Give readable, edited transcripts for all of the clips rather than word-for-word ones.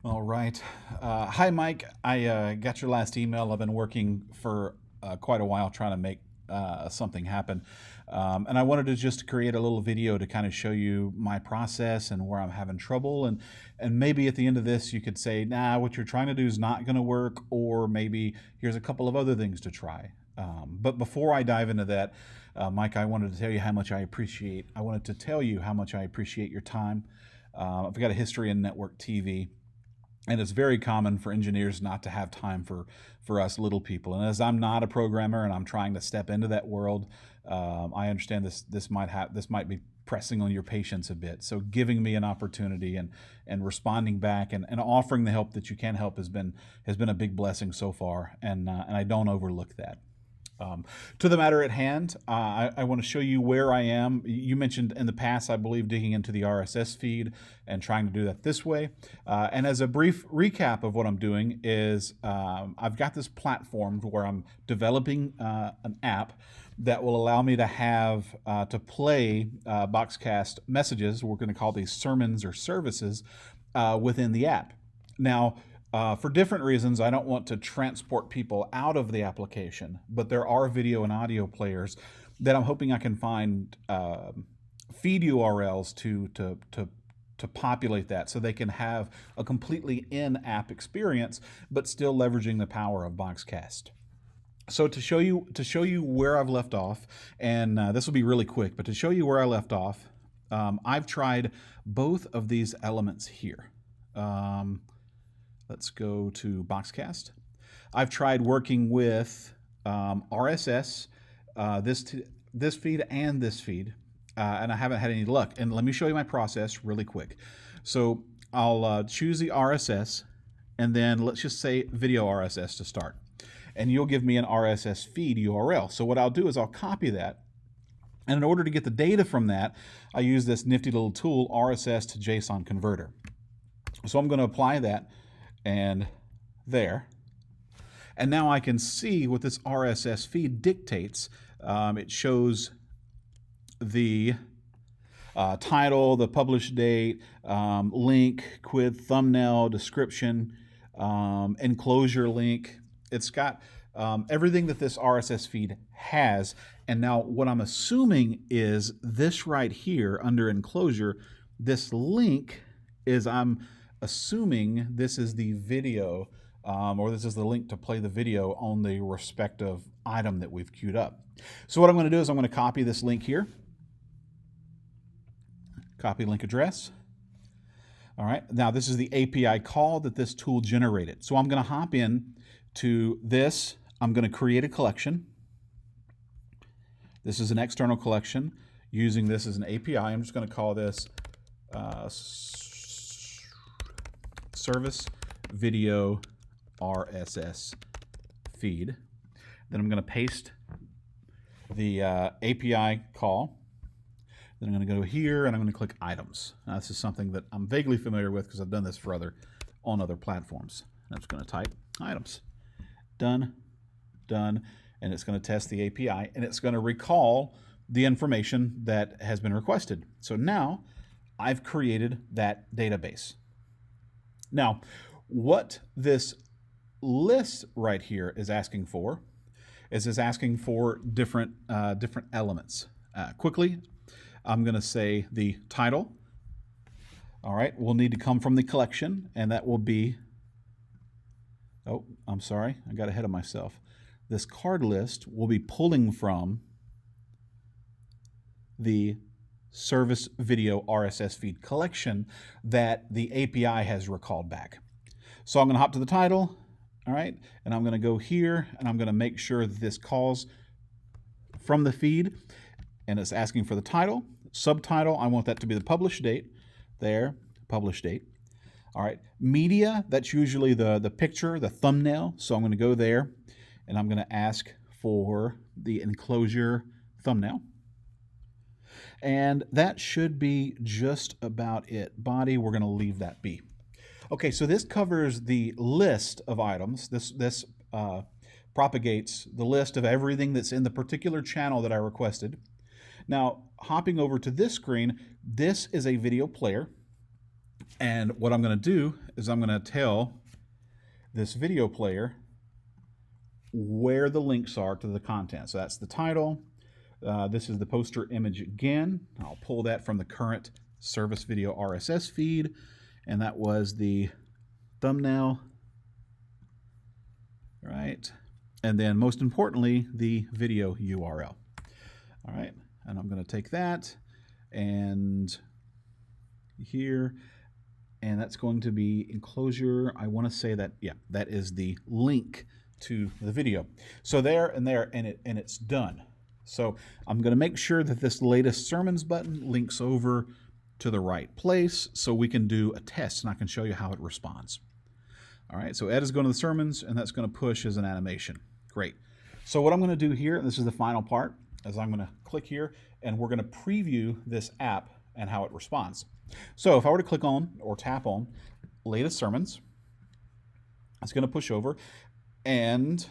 All right. Hi, Mike. I got your last email. I've been working for quite a while trying to make something happen. And I wanted to just create a little video to kind of show you my process and where I'm having trouble. And maybe at the end of this, you could say, nah, what you're trying to do is not going to work, or maybe here's a couple of other things to try. But before I dive into that, Mike, I wanted to tell you how much I wanted to tell you how much I appreciate your time. I've got a history in network TV, and it's very common for engineers not to have time for us little people. And as I'm not a programmer and I'm trying to step into that world, I understand this might be pressing on your patience a bit. So giving me an opportunity and responding back and offering the help that you can help has been a big blessing so far, and I don't overlook that. To the matter at hand, I want to show you where I am. You mentioned in the past, I believe, digging into the RSS feed and trying to do that this way. And as a brief recap of what I'm doing is I've got this platform where I'm developing an app that will allow me to have to play BoxCast messages. We're going to call these sermons or services within the app. Now, for different reasons, I don't want to transport people out of the application, but there are video and audio players that I'm hoping I can find feed URLs to populate that, so they can have a completely in-app experience, but still leveraging the power of BoxCast. So to show you where I've left off, and this will be really quick, but to show you where I left off, I've tried both of these elements here. Let's go to BoxCast. I've tried working with RSS, this feed and this feed, and I haven't had any luck. And let me show you my process really quick. So I'll choose the RSS, and then let's just say video RSS to start. And you'll give me an RSS feed URL. So what I'll do is I'll copy that. And in order to get the data from that, I use this nifty little tool, RSS to JSON converter. So I'm going to apply that and there. And now I can see what this RSS feed dictates. It shows the title, the publish date, link, quid, thumbnail, description, enclosure link. It's got everything that this RSS feed has. And now what I'm assuming is this right here under enclosure, this link is, I'm assuming this is the video, or this is the link to play the video on the respective item that we've queued up. So what I'm going to do is I'm going to copy this link here. Copy link address. All right, now this is the API call that this tool generated. So I'm going to hop in to this. I'm going to create a collection. This is an external collection using this as an API. I'm just going to call this service video RSS feed. Then I'm going to paste the API call. Then I'm going to go here and I'm going to click items. Now, this is something that I'm vaguely familiar with because I've done this for on other platforms. I'm just going to type items. Done, done, and it's going to test the API, and it's going to recall the information that has been requested. So now I've created that database. Now, what this list right here is asking for is it's asking for different elements. Quickly, I'm going to say the title. All right, will need to come from the collection, and that will be, oh, I'm sorry, I got ahead of myself. This card list will be pulling from the service video RSS feed collection that the API has recalled back. So I'm going to hop to the title, all right, and I'm going to go here, and I'm going to make sure that this calls from the feed, and it's asking for the title. Subtitle, I want that to be the publish date. There, publish date. All right, media, that's usually the picture, the thumbnail, so I'm going to go there, and I'm going to ask for the enclosure thumbnail. And that should be just about it. Body, we're going to leave that be. Okay, so this covers the list of items. This propagates the list of everything that's in the particular channel that I requested. Now, hopping over to this screen, this is a video player. And what I'm going to do is I'm going to tell this video player where the links are to the content. So that's the title. This is the poster image again. I'll pull that from the current service video RSS feed, and that was the thumbnail, right? And then most importantly, the video URL. All right, and I'm going to take that and here, and that's going to be enclosure. I want to say that, yeah, that is the link to the video. So there and there, and it's done. So I'm going to make sure that this latest sermons button links over to the right place so we can do a test and I can show you how it responds. All right, so Ed is going to the sermons and that's going to push as an animation. Great. So what I'm going to do here, and this is the final part, is I'm going to click here and we're going to preview this app and how it responds. So if I were to click on or tap on latest sermons, it's going to push over and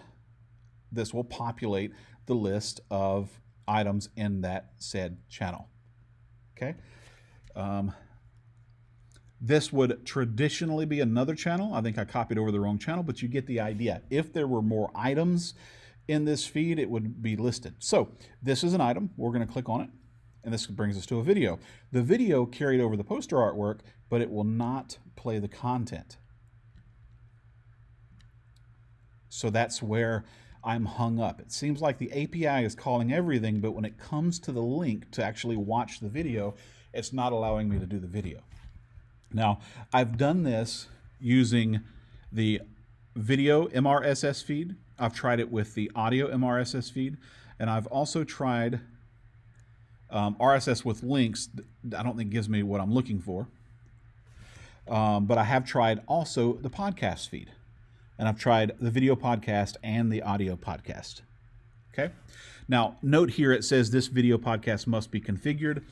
this will populate the list of items in that said channel. Okay. This would traditionally be another channel. I think I copied over the wrong channel, but you get the idea. If there were more items in this feed, it would be listed. So this is an item. We're going to click on it, and this brings us to a video. The video carried over the poster artwork, but it will not play the content. So that's where I'm hung up. It seems like the API is calling everything, but when it comes to the link to actually watch the video, it's not allowing me to do the video. Now, I've done this using the video MRSS feed. I've tried it with the audio MRSS feed, and I've also tried RSS with links. I don't think gives me what I'm looking for, but I have tried also the podcast feed, and I've tried the video podcast and the audio podcast. Okay. Now, note here it says this video podcast must be configured.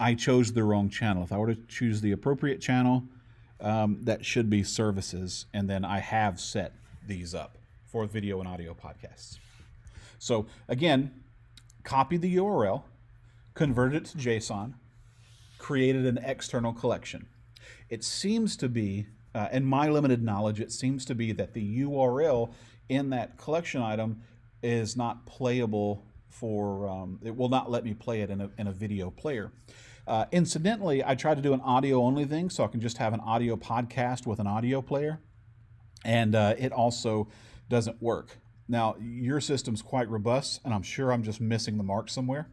I chose the wrong channel. If I were to choose the appropriate channel, that should be services, and then I have set these up for video and audio podcasts. So again, copy the URL, converted it to JSON, created an external collection. It seems to be, in my limited knowledge, it seems to be that the URL in that collection item is not playable for, it will not let me play it in a video player. Incidentally, I tried to do an audio only thing, so I can just have an audio podcast with an audio player, and it also doesn't work. Now, your system's quite robust, and I'm sure I'm just missing the mark somewhere.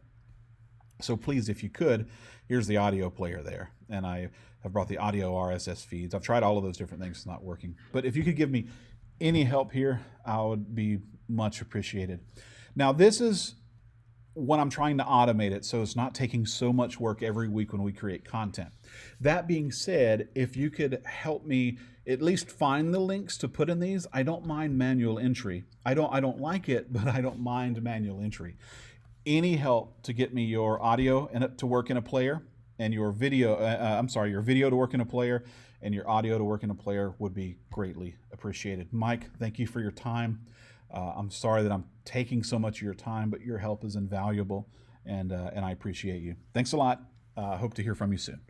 So please, if you could, here's the audio player there, and I have brought the audio RSS feeds. I've tried all of those different things. It's not working. But if you could give me any help here, I would be much appreciated. Now, this is when I'm trying to automate it, so it's not taking so much work every week when we create content. That being said, if you could help me at least find the links to put in these, I don't mind manual entry. I don't like it, but I don't mind manual entry. Any help to get me your audio to work in a player and your video, your video to work in a player and your audio to work in a player would be greatly appreciated. Mike, thank you for your time. I'm sorry that I'm taking so much of your time, but your help is invaluable, and I appreciate you. Thanks a lot. Hope to hear from you soon.